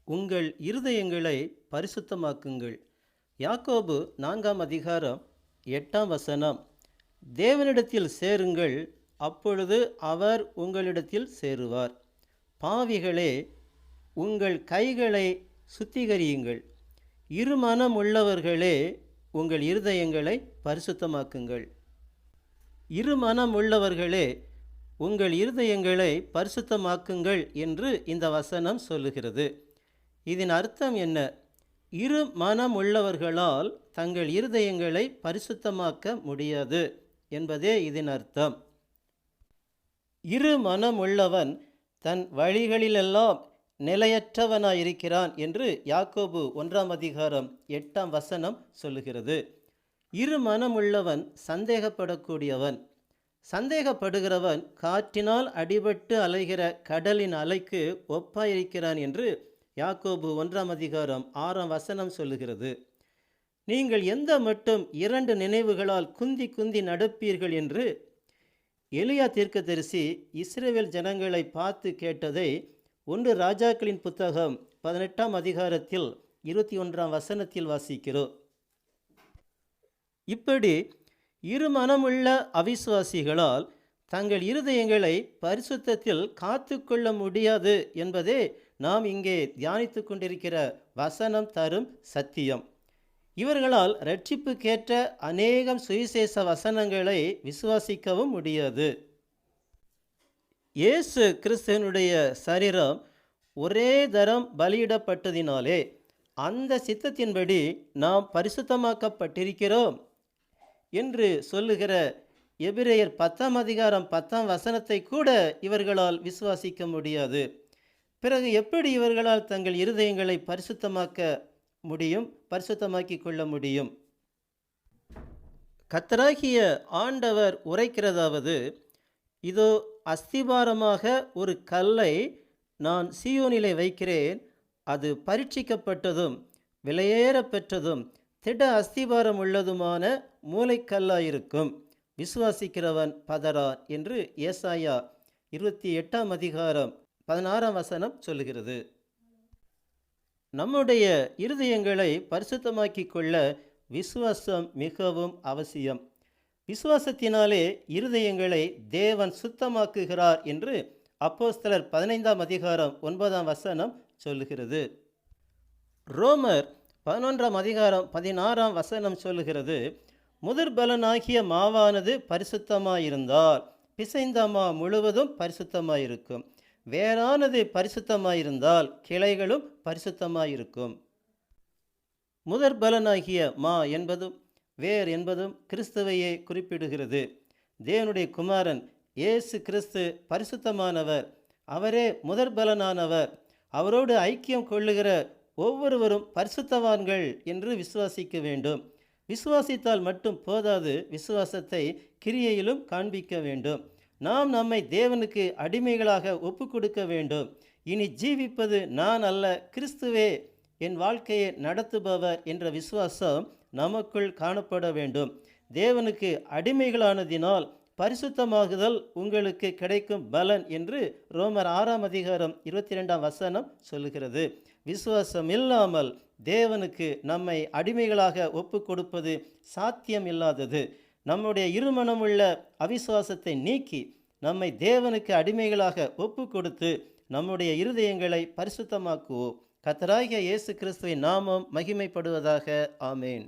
உங்கள் இருதயங்களை பரிசுத்தமாக்குங்கள். யாக்கோபு 4 அதிகாரம் 8 தேவனிடத்தில் சேருங்கள், அப்பொழுது அவர் உங்களிடத்தில் சேருவார். பாவிகளே, உங்கள் கைகளை சுத்திகரியுங்கள். இருமனம் உள்ளவர்களே, உங்கள் இருதயங்களை பரிசுத்தமாக்குங்கள். இருமனம் உள்ளவர்களே, உங்கள் இருதயங்களை பரிசுத்தமாக்குங்கள் என்று இந்த வசனம் சொல்லுகிறது. இதன் அர்த்தம் என்ன? இரு மனம் உள்ளவர்களால் தங்கள் இருதயங்களை பரிசுத்தமாக்க முடியாது என்பதே இதன் அர்த்தம். இரு மனம் உள்ளவன் தன் வழிகளிலெல்லாம் நிலையற்றவனாயிருக்கிறான் என்று யாக்கோபு 1 அதிகாரம் 8 சொல்லுகிறது. இரு மனம் உள்ளவன் சந்தேகப்படக்கூடியவன். சந்தேகப்படுகிறவன் காற்றினால் அடிபட்டு அலைகிற கடலின் அலைக்கு ஒப்பாயிருக்கிறான் என்று யாக்கோபு 1 அதிகாரம் 6 சொல்லுகிறது. நீங்கள் எந்த மட்டும் 2 நினைவுகளால் குந்தி குந்தி நடப்பீர்கள் என்று எலியா தீர்க்கதரிசி இஸ்ரவேல் ஜனங்களை பார்த்து கேட்டதை 1 ராஜாக்களின் புத்தகம் 18 அதிகாரத்தில் 21 வாசிக்கிறோம். இப்படி இருமனமுள்ள அவிசுவாசிகளால் தங்கள் இருதயங்களை பரிசுத்தத்தில் காத்து கொள்ள முடியாது என்பதே நாம் இங்கே தியானித்து கொண்டிருக்கிற வசனம் தரும் சத்தியம். இவர்களால் இரட்சிப்புக்கேற்ற அநேகம் சுவிசேஷ வசனங்களை விசுவாசிக்கவும் முடியாது. இயேசு கிறிஸ்துவனுடைய சரீரம் ஒரே தரம் பலியிடப்பட்டதினாலே அந்த சித்தத்தின்படி நாம் பரிசுத்தமாக்கப்பட்டிருக்கிறோம் என்று சொல்லுகிற எபிரேயர் 10 அதிகாரம் 10 கூட இவர்களால் விசுவாசிக்க முடியாது. பிறகு எப்படி இவர்களால் தங்கள் இருதயங்களை பரிசுத்தமாக்கி கொள்ள முடியும்? கர்த்தராகிய ஆண்டவர் உரைக்கிறதாவது, இதோ அஸ்திபாரமாக ஒரு கல்லை நான் சீயோனிலே வைக்கிறேன், அது பரீட்சிக்கப்பட்டதும் விலையேற பெற்றதும் திட அஸ்திபாரம் உள்ளதுமான மூலைக்கல்லாயிருக்கும், விசுவாசிக்கிறவன் பதறான் என்று ஏசாயா 28 அதிகாரம் 16 சொல்லுகிறது. நம்முடைய இருதயங்களை பரிசுத்தமாக்கி கொள்ள விசுவாசம் மிகவும் அவசியம். விசுவாசத்தினாலே இருதயங்களை தேவன் சுத்தமாக்குகிறார் என்று அப்போஸ்தலர் 15 அதிகாரம் 9 சொல்லுகிறது. ரோமர் 11 அதிகாரம் 16 சொல்லுகிறது, முதற்பலனாகிய மாவானது பரிசுத்தமாயிருந்தால் பிசைந்த மா முழுவதும் பரிசுத்தமாயிருக்கும், வேறானது பரிசுத்தமாயிருந்தால் கிளைகளும் பரிசுத்தமாயிருக்கும். முதற்பலனாகிய மா என்பதும் வேர் என்பதும் கிறிஸ்துவையே குறிப்பிடுகிறது. தேவனுடைய குமாரன் இயேசு கிறிஸ்து பரிசுத்தமானவர், அவரே முதற்பலனானவர். அவரோடு ஐக்கியம் கொள்ளுகிற ஒவ்வொருவரும் பரிசுத்தவான்கள் என்று விசுவாசிக்க வேண்டும். விசுவாசித்தால் மட்டும் போதாது, விசுவாசத்தை கிரியையிலும் காண்பிக்க வேண்டும். நாம் நம்மை தேவனுக்கு அடிமைகளாக ஒப்பு கொடுக்க வேண்டும். இனி ஜீவிப்பது நான் அல்ல, கிறிஸ்துவே என் வாழ்க்கையை நடத்துபவர் என்ற விசுவாசம் நமக்குள் காணப்பட வேண்டும். தேவனுக்கு அடிமைகளானதினால் பரிசுத்தமாகுதல் உங்களுக்கு கிடைக்கும் பலன் என்று ரோமர் 6 அதிகாரம் 22 சொல்லுகிறது. விசுவாசம் இல்லாமல் தேவனுக்கு நம்மை அடிமைகளாக ஒப்பு கொடுப்பது சாத்தியம் இல்லாதது. நம்முடைய இருமனமுள்ள அவிசுவாசத்தை நீக்கி நம்மை தேவனுக்கு அடிமைகளாக ஒப்பு கொடுத்து நம்முடைய இருதயங்களை பரிசுத்தமாக்குவோம். கர்த்தராகிய இயேசு கிறிஸ்துவின் நாமம் மகிமைப்படுவதாக. ஆமேன்.